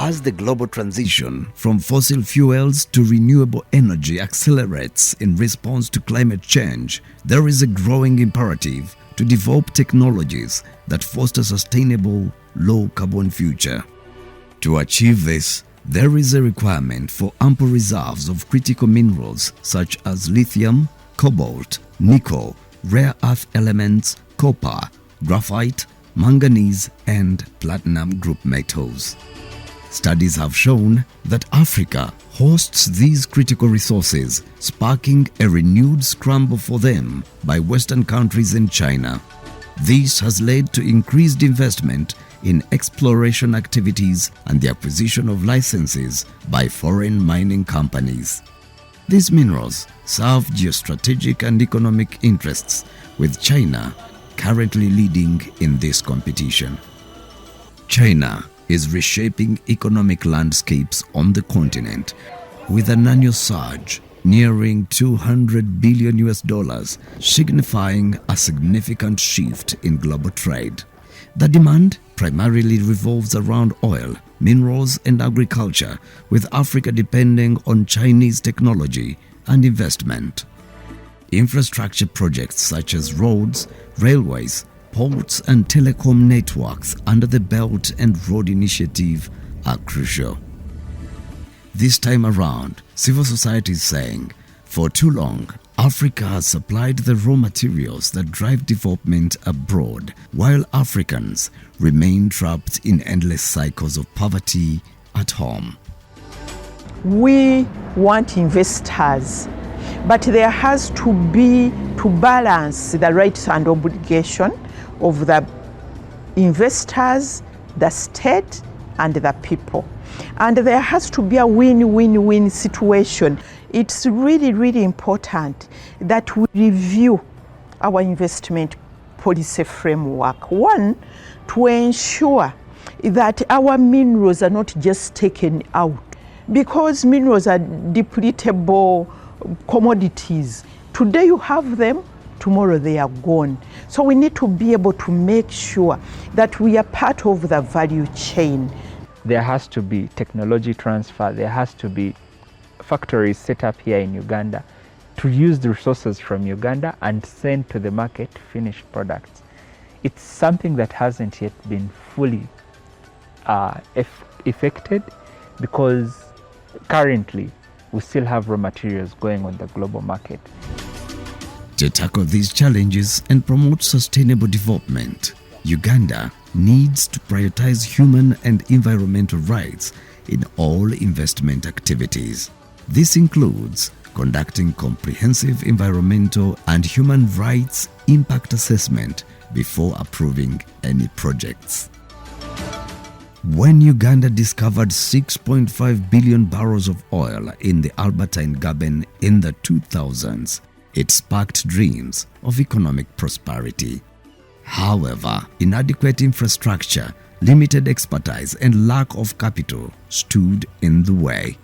As the global transition from fossil fuels to renewable energy accelerates in response to climate change, there is a growing imperative to develop technologies that foster sustainable, low-carbon future. To achieve this, there is a requirement for ample reserves of critical minerals such as lithium, cobalt, nickel, rare earth elements, copper, graphite, manganese, and platinum group metals. Studies have shown that Africa hosts these critical resources, sparking a renewed scramble for them by Western countries and China. This has led to increased investment in exploration activities and the acquisition of licenses by foreign mining companies. These minerals serve geostrategic and economic interests, with China currently leading in this competition. China is reshaping economic landscapes on the continent with an annual surge nearing $200 billion, signifying a significant shift in global trade. The demand primarily revolves around oil, minerals, and agriculture, with Africa depending on Chinese technology and investment. Infrastructure projects such as roads, railways, ports, and telecom networks under the Belt and Road Initiative are crucial. This time around, civil society is saying, for too long, Africa has supplied the raw materials that drive development abroad, while Africans remain trapped in endless cycles of poverty at home. We want investors, but there has to be to balance the rights and obligation of the investors, the state, and the people. And there has to be a win-win-win situation. It's really, really important that we review our investment policy framework. One, to ensure that our minerals are not just taken out, because minerals are depletable commodities. Today you have them, tomorrow they are gone. So we need to be able to make sure that we are part of the value chain. There has to be technology transfer. There has to be factories set up here in Uganda to use the resources from Uganda and send to the market finished products. It's something that hasn't yet been fully effected, because currently we still have raw materials going on the global market. To tackle these challenges and promote sustainable development, Uganda needs to prioritize human and environmental rights in all investment activities. This includes conducting comprehensive environmental and human rights impact assessment before approving any projects. When Uganda discovered 6.5 billion barrels of oil in the Albertine Graben in the 2000s, it sparked dreams of economic prosperity. However, inadequate infrastructure, limited expertise, and lack of capital stood in the way.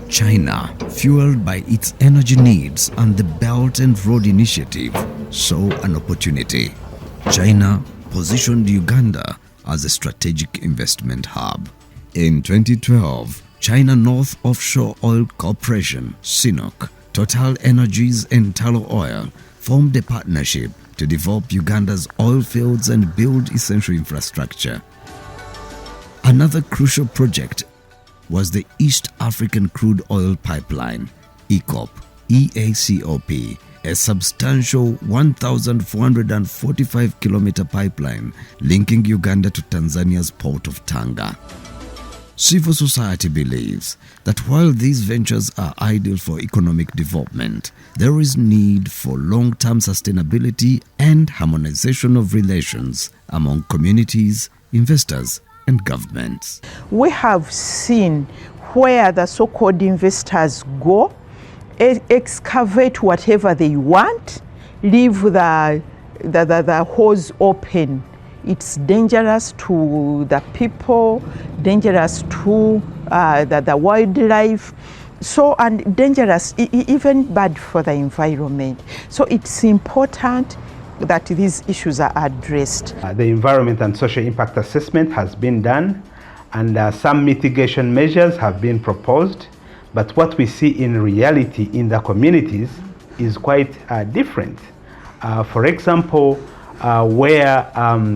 China, fueled by its energy needs and the Belt and Road Initiative, saw an opportunity. China positioned Uganda as a strategic investment hub. In 2012, China North Offshore Oil Corporation, CNOOC, Total Energies and Tullow Oil formed a partnership to develop Uganda's oil fields and build essential infrastructure. Another crucial project was the East African Crude Oil Pipeline, EACOP, a substantial 1,445-kilometer pipeline linking Uganda to Tanzania's port of Tanga. Civil society believes that while these ventures are ideal for economic development, there is need for long-term sustainability and harmonization of relations among communities, investors, and governments. We have seen where the so-called investors go, excavate whatever they want, leave the holes open. It's dangerous to the people, dangerous to the wildlife, and dangerous, even bad for the environment. So it's important that these issues are addressed. The environment and social impact assessment has been done, and some mitigation measures have been proposed, but what we see in reality in the communities is quite different. For example, where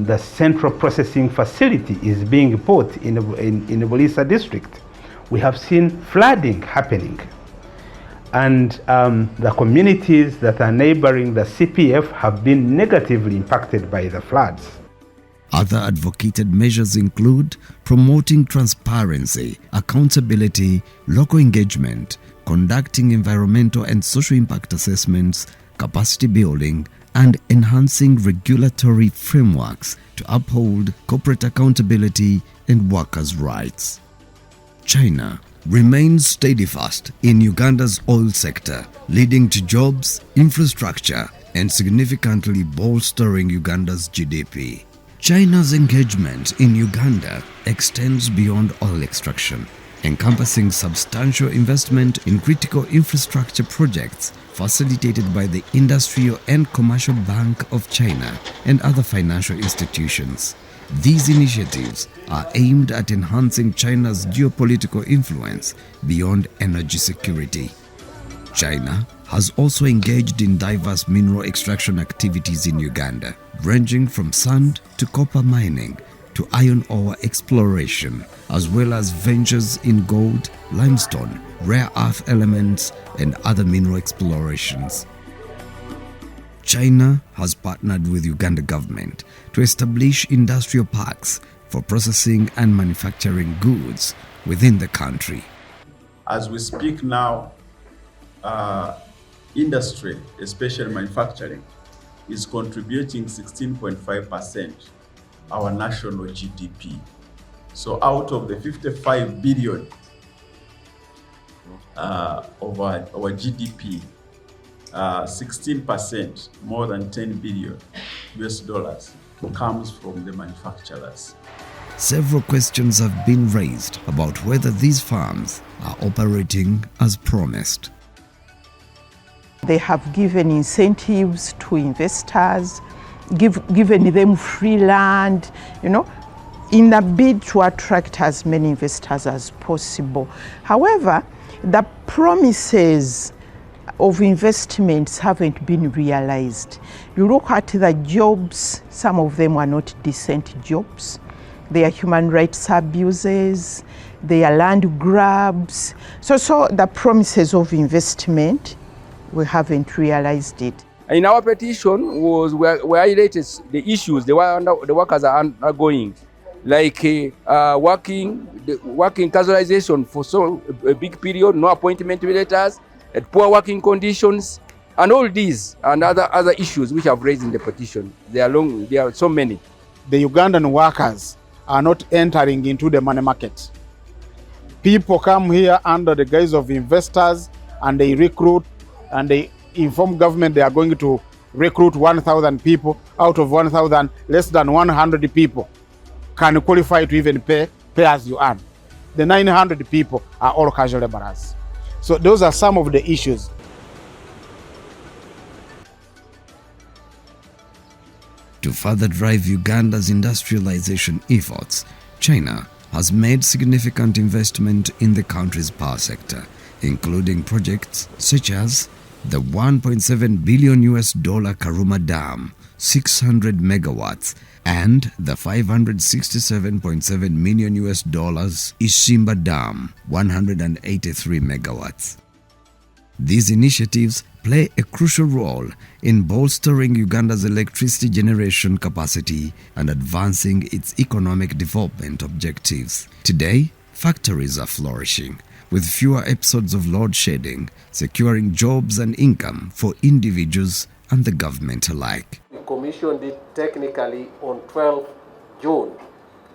the central processing facility is being put in the Bulisa district, we have seen flooding happening. And the communities that are neighboring the CPF have been negatively impacted by the floods. Other advocated measures include promoting transparency, accountability, local engagement, conducting environmental and social impact assessments, capacity building, and enhancing regulatory frameworks to uphold corporate accountability and workers' rights. China remains steadfast in Uganda's oil sector, leading to jobs, infrastructure, and significantly bolstering Uganda's GDP. China's engagement in Uganda extends beyond oil extraction, encompassing substantial investment in critical infrastructure projects facilitated by the Industrial and Commercial Bank of China and other financial institutions. These initiatives are aimed at enhancing China's geopolitical influence beyond energy security. China has also engaged in diverse mineral extraction activities in Uganda, ranging from sand to copper mining to iron ore exploration, as well as ventures in gold, limestone, rare earth elements, and other mineral explorations. China has partnered with Uganda government to establish industrial parks for processing and manufacturing goods within the country. As we speak now, industry, especially manufacturing, is contributing 16.5% our national GDP. So out of the 55 billion of our GDP, 16%, more than 10 billion US dollars, comes from the manufacturers. Several questions have been raised about whether these farms are operating as promised. They have given incentives to investors, given them free land, in a bid to attract as many investors as possible. However, the promises of investments haven't been realized. You look at the jobs, some of them are not decent jobs. They are human rights abuses, they are land grabs. So the promises of investment, we haven't realized it. In our petition we highlighted the issues the workers are undergoing, like working casualization for a big period, no appointment letters, and poor working conditions, and all these and other issues which I've raised in the petition. There are so many. The Ugandan workers are not entering into the money market. People come here under the guise of investors and they recruit and they inform government they are going to recruit 1,000 people. Out of 1,000, less than 100 people can qualify to even pay as you earn. The 900 people are all casual laborers. So those are some of the issues. To further drive Uganda's industrialization efforts, China has made significant investment in the country's power sector, including projects such as the $1.7 billion Karuma Dam, 600 megawatts, and the $567.7 million Ishimba Dam, 183 megawatts. These initiatives play a crucial role in bolstering Uganda's electricity generation capacity and advancing its economic development objectives. Today, factories are flourishing, with fewer episodes of load shedding, securing jobs and income for individuals and the government alike. We commissioned it technically on 12 June,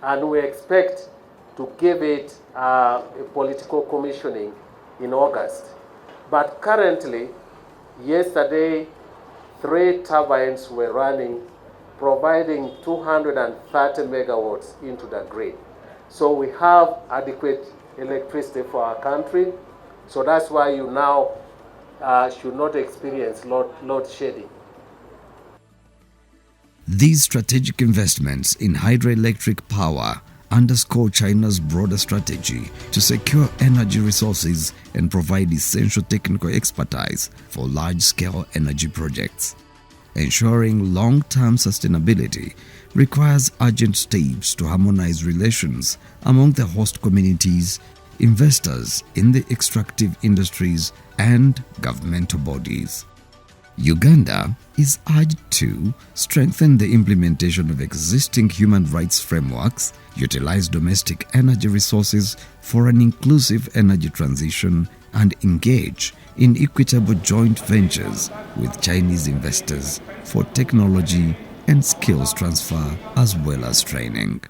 and we expect to give it a political commissioning in August. But currently, yesterday, 3 turbines were running, providing 230 megawatts into the grid. So we have adequate electricity for our country. So that's why you now should not experience load shedding. These strategic investments in hydroelectric power underscore China's broader strategy to secure energy resources and provide essential technical expertise for large-scale energy projects. Ensuring long-term sustainability requires urgent steps to harmonize relations among the host communities, investors in the extractive industries, and governmental bodies. Uganda is urged to strengthen the implementation of existing human rights frameworks, utilize domestic energy resources for an inclusive energy transition, and engage in equitable joint ventures with Chinese investors for technology and skills transfer as well as training.